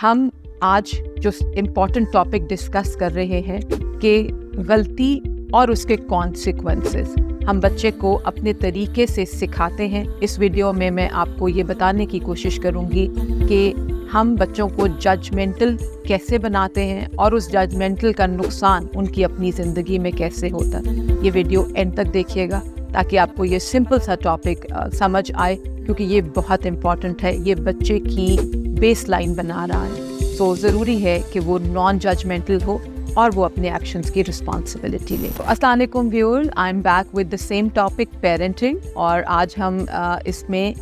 हम आज जो इम्पोर्टेंट टॉपिक डिस्कस कर रहे हैं कि गलती और उसके कॉन्सिक्वेंसेस हम बच्चे को अपने तरीके से सिखाते हैं। इस वीडियो में मैं आपको ये बताने की कोशिश करूँगी कि हम बच्चों को जजमेंटल कैसे बनाते हैं और उस जजमेंटल का नुकसान उनकी अपनी ज़िंदगी में कैसे होता है। ये वीडियो एंड तक देखिएगा ताकि आपको ये सिंपल सा टॉपिक समझ आए, क्योंकि ये बहुत इम्पॉर्टेंट है। ये बच्चे की बेस लाइन बना रहा है। सो ज़रूरी है कि वो नॉन जजमेंटल हो और वो अपने एक्शंस की रिस्पॉन्सिबिलिटी ले। तो अस्सलाम वालेकुम viewers, I am back with the same topic parenting, और आज हम इसमें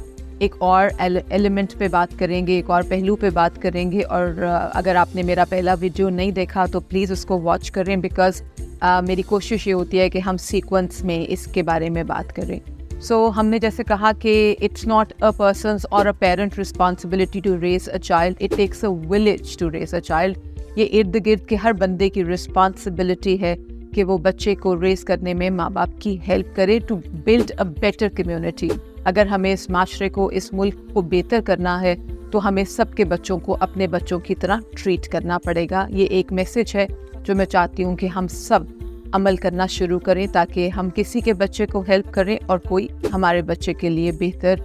एक और एलिमेंट पे बात करेंगे, एक और पहलू पे बात करेंगे। और अगर आपने मेरा पहला वीडियो नहीं देखा तो प्लीज़ उसको वॉच करें, बिकॉज़ मेरी कोशिश ये होती है कि हम सीक्वेंस में इसके बारे में बात करें। सो हमने जैसे कहा कि इट्स नॉट अ पर्सन्स और a parent responsibility to raise a child, it takes a village to raise a child. ये इर्द गिर्द के हर बंदे की रिस्पॉन्सिबिलिटी है कि वो बच्चे को रेज करने में माँ बाप की हेल्प करे to build a better community. अगर हमें इस माशरे को, इस मुल्क को बेहतर करना है तो हमें सबके बच्चों को अपने बच्चों की तरह ट्रीट करना पड़ेगा। ये एक मैसेज है जो मैं चाहती हूँ कि हम सब अमल करना शुरू करें, ताकि हम किसी के बच्चे को हेल्प करें और कोई हमारे बच्चे के लिए बेहतर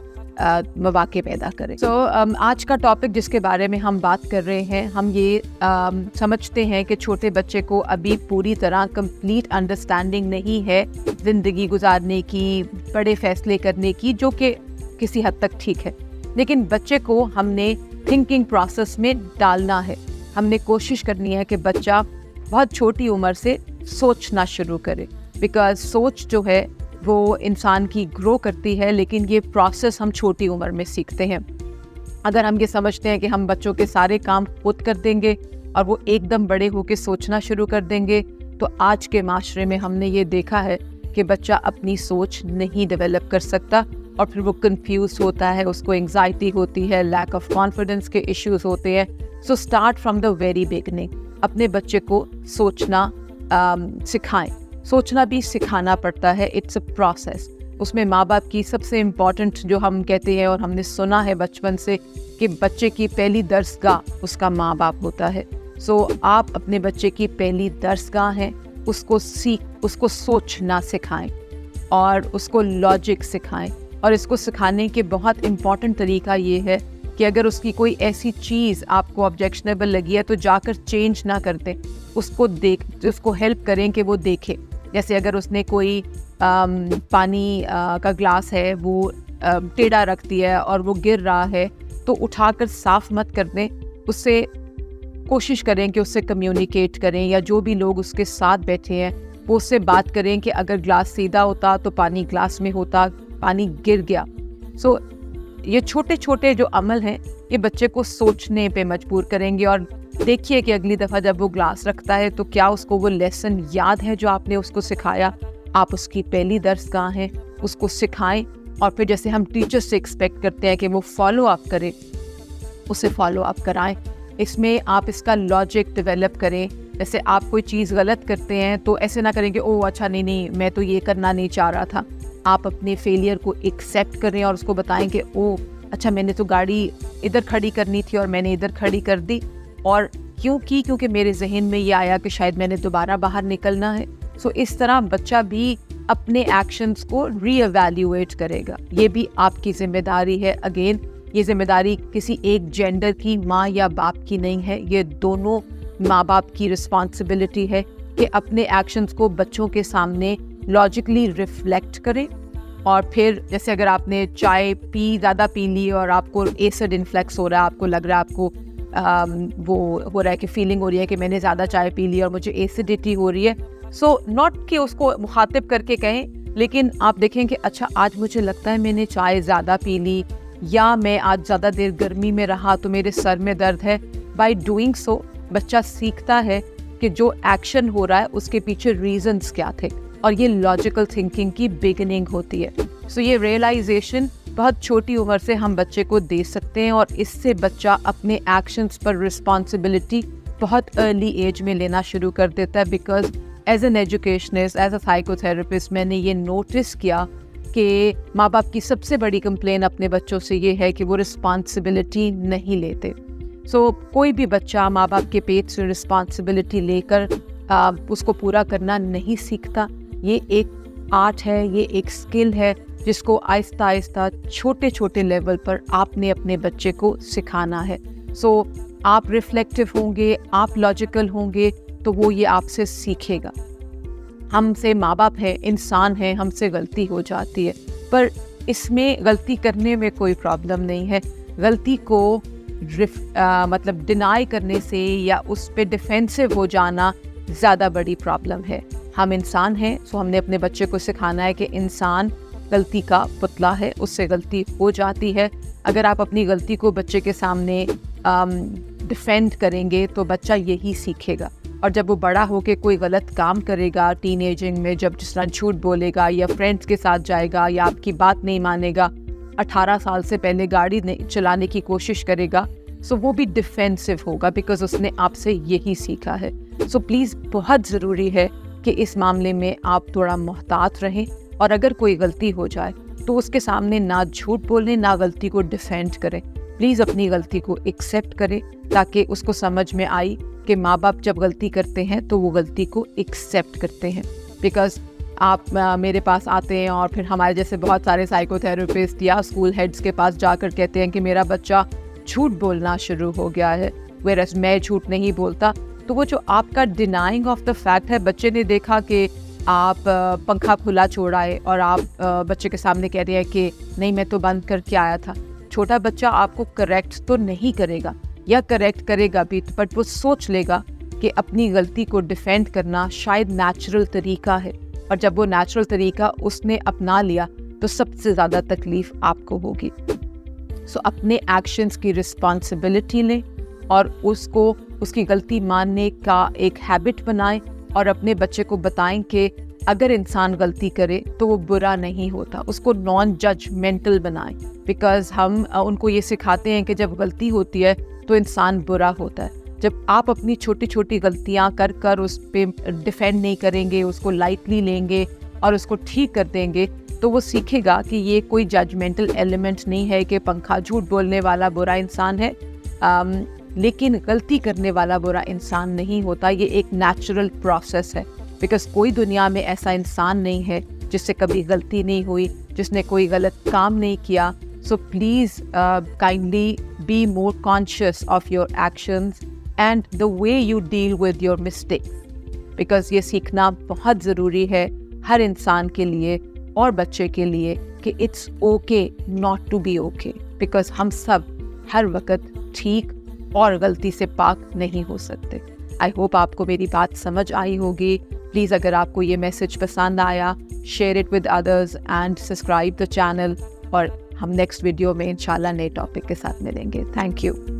मौके पैदा करें। आज का टॉपिक जिसके बारे में हम बात कर रहे हैं, हम ये समझते हैं कि छोटे बच्चे को अभी पूरी तरह कंप्लीट अंडरस्टैंडिंग नहीं है ज़िंदगी गुजारने की, बड़े फैसले करने की, जो कि किसी हद तक ठीक है। लेकिन बच्चे को हमने थिंकिंग प्रोसेस में डालना है। हमने कोशिश करनी है कि बच्चा बहुत छोटी उम्र से सोचना शुरू करे, बिकॉज सोच जो है वो इंसान की ग्रो करती है, लेकिन ये प्रोसेस हम छोटी उम्र में सीखते हैं। अगर हम ये समझते हैं कि हम बच्चों के सारे काम खुद कर देंगे और वो एकदम बड़े होकर सोचना शुरू कर देंगे, तो आज के माशरे में हमने ये देखा है कि बच्चा अपनी सोच नहीं डेवलप कर सकता और फिर वो कंफ्यूज होता है, उसको एंग्जाइटी होती है, लैक ऑफ कॉन्फिडेंस के इश्यूज होते हैं। So start from the very beginning. अपने बच्चे को सोचना सिखाएं। सोचना भी सिखाना पड़ता है, इट्स अ प्रोसेस। उसमें माँ बाप की सबसे इम्पॉर्टेंट, जो हम कहते हैं और हमने सुना है बचपन से, कि बच्चे की पहली दर्सगाह उसका माँ बाप होता है। सो आप अपने बच्चे की पहली दर्सगाह हैं, उसको सोचना सिखाएं और उसको लॉजिक सिखाएं। और इसको सिखाने के बहुत इम्पॉर्टेंट तरीका ये है कि अगर उसकी कोई ऐसी चीज़ आपको ऑब्जेक्शनेबल लगी है तो जाकर चेंज ना कर दें, उसको हेल्प करें कि वो देखे। जैसे अगर उसने कोई पानी का ग्लास है, वो टेढ़ा रख दिया है और वो गिर रहा है, तो उठाकर साफ मत कर दें, उससे कोशिश करें कि उससे कम्युनिकेट करें, या जो भी लोग उसके साथ बैठे हैं वो उससे बात करें कि अगर ग्लास सीधा होता तो पानी ग्लास में होता, पानी गिर गया। सो ये छोटे छोटे जो अमल हैं ये बच्चे को सोचने पे मजबूर करेंगे। और देखिए कि अगली दफ़ा जब वो ग्लास रखता है तो क्या उसको वो लेसन याद है जो आपने उसको सिखाया। आप उसकी पहली दर्सगाह हैं, उसको सिखाएं और फिर जैसे हम टीचर से एक्सपेक्ट करते हैं कि वो फॉलो अप करे, उसे फॉलो अप कराएं। इसमें आप इसका लॉजिक डेवलप करें। जैसे आप कोई चीज़ गलत करते हैं तो ऐसे ना करें कि ओह अच्छा नहीं मैं तो ये करना नहीं चाह रहा था। आप अपने फेलियर को एक्सेप्ट करें और उसको बताएं कि ओह अच्छा मैंने तो गाड़ी इधर खड़ी करनी थी और मैंने इधर खड़ी कर दी, और क्योंकि मेरे जहन में ये आया कि शायद मैंने दोबारा बाहर निकलना है। सो इस तरह बच्चा भी अपने एक्शंस को रीएवैल्यूएट करेगा। ये भी आपकी जिम्मेदारी है। अगेन, ये जिम्मेदारी किसी एक जेंडर की, माँ या बाप की नहीं है, ये दोनों माँ बाप की रिस्पॉन्सिबिलिटी है कि अपने एक्शंस को बच्चों के सामने लॉजिकली रिफ्लेक्ट करें। और फिर जैसे अगर आपने चाय ज़्यादा पी ली और आपको एसिड इन्फ्लेक्स हो रहा है, आपको लग रहा है, आपको वो हो रहा है कि फीलिंग हो रही है कि मैंने ज़्यादा चाय पी ली और मुझे एसिडिटी हो रही है। सो नॉट कि उसको मुखातिब करके कहें, लेकिन आप देखें कि अच्छा आज मुझे लगता है मैंने चाय ज़्यादा पी ली, या मैं आज ज़्यादा देर गर्मी में रहा तो मेरे सर में दर्द है। बाय डूइंग सो बच्चा सीखता है कि जो एक्शन हो रहा है उसके पीछे रीजंस क्या थे, और ये लॉजिकल थिंकिंग की बिगिनिंग होती है। सो ये रियलाइजेशन बहुत छोटी उम्र से हम बच्चे को दे सकते हैं, और इससे बच्चा अपने एक्शंस पर रिस्पॉन्सिबिलिटी बहुत अर्ली एज में लेना शुरू कर देता है। Because as an educationist, as a psychotherapist, मैंने ये नोटिस किया कि माँ बाप की सबसे बड़ी कंप्लेन अपने बच्चों से ये है कि वो रिस्पॉन्सिबिलिटी नहीं लेते। सो कोई भी बच्चा माँ बाप के पेट से रिस्पॉन्सिबिलिटी लेकर उसको पूरा करना नहीं सीखता। ये एक आर्ट है, ये एक स्किल है जिसको आहिस्ता आहिस्ता छोटे छोटे लेवल पर आपने अपने बच्चे को सिखाना है। सो आप रिफ्लेक्टिव होंगे, आप लॉजिकल होंगे, तो वो ये आपसे सीखेगा। हमसे माँ बाप है, इंसान है, हमसे गलती हो जाती है, पर इसमें गलती करने में कोई प्रॉब्लम नहीं है। गलती को मतलब डिनाई करने से या उस पे डिफेंसिव हो जाना ज़्यादा बड़ी प्रॉब्लम है। हम इंसान हैं, सो हमने अपने बच्चे को सिखाना है कि इंसान गलती का पुतला है, उससे गलती हो जाती है। अगर आप अपनी गलती को बच्चे के सामने डिफेंड करेंगे तो बच्चा यही सीखेगा। और जब वो बड़ा होके कोई गलत काम करेगा टीनेजिंग में, जब जिस तरह झूठ बोलेगा या फ्रेंड्स के साथ जाएगा या आपकी बात नहीं मानेगा, 18 साल से पहले गाड़ी चलाने की कोशिश करेगा, सो वो भी डिफेंसिव होगा बिकॉज उसने आपसे यही सीखा है। सो प्लीज़ बहुत ज़रूरी है कि इस मामले में आप थोड़ा मोहतात रहें, और अगर कोई गलती हो जाए तो उसके सामने ना झूठ बोलें, ना गलती को डिफेंड करें। प्लीज़ अपनी गलती को एक्सेप्ट करें ताकि उसको समझ में आई कि माँ बाप जब गलती करते हैं तो वो गलती को एक्सेप्ट करते हैं। बिकॉज आप मेरे पास आते हैं और फिर हमारे जैसे बहुत सारे साइकोथेरेपिस्ट या स्कूल हेड्स के पास जाकर कहते हैं कि मेरा बच्चा झूठ बोलना शुरू हो गया है, वेयरएज़ मैं झूठ नहीं बोलता। तो वो जो आपका डिनाइंग ऑफ द फैक्ट है, बच्चे ने देखा कि आप पंखा खुला छोड़ाए और आप बच्चे के सामने कह रहे हैं कि नहीं मैं तो बंद करके आया था। छोटा बच्चा आपको करेक्ट तो नहीं करेगा या करेक्ट करेगा भी, बट वो सोच लेगा कि अपनी गलती को डिफेंड करना शायद नेचुरल तरीका है, और जब वो नेचुरल तरीका उसने अपना लिया तो सबसे ज़्यादा तकलीफ़ आपको होगी। सो अपने एक्शंस की रिस्पॉन्सिबिलिटी लें और उसको उसकी गलती मानने का एक हैबिट बनाएं, और अपने बच्चे को बताएं कि अगर इंसान गलती करे तो वो बुरा नहीं होता, उसको नॉन जजमेंटल बनाएं। बिकॉज हम उनको ये सिखाते हैं कि जब गलती होती है तो इंसान बुरा होता है। जब आप अपनी छोटी छोटी गलतियां कर कर उस पर डिफेंड नहीं करेंगे, उसको लाइटली लेंगे और उसको ठीक कर देंगे, तो वो सीखेगा कि ये कोई जजमेंटल एलिमेंट नहीं है कि पंखा झूठ बोलने वाला बुरा इंसान है, लेकिन गलती करने वाला बुरा इंसान नहीं होता। ये एक नेचुरल प्रोसेस है। बिकॉज कोई दुनिया में ऐसा इंसान नहीं है जिससे कभी गलती नहीं हुई, जिसने कोई गलत काम नहीं किया। So please kindly be more conscious of your actions and the way you deal with your mistakes, because ये सीखना बहुत ज़रूरी है हर इंसान के लिए और बच्चे के लिए कि it's okay not to be okay, because हम सब हर वक्त ठीक और गलती से पाक नहीं हो सकते। आई होप आपको मेरी बात समझ आई होगी। प्लीज़ अगर आपको ये मैसेज पसंद आया, share it with others and subscribe the channel, और हम नेक्स्ट वीडियो में इंशाल्लाह नए टॉपिक के साथ मिलेंगे। Thank you.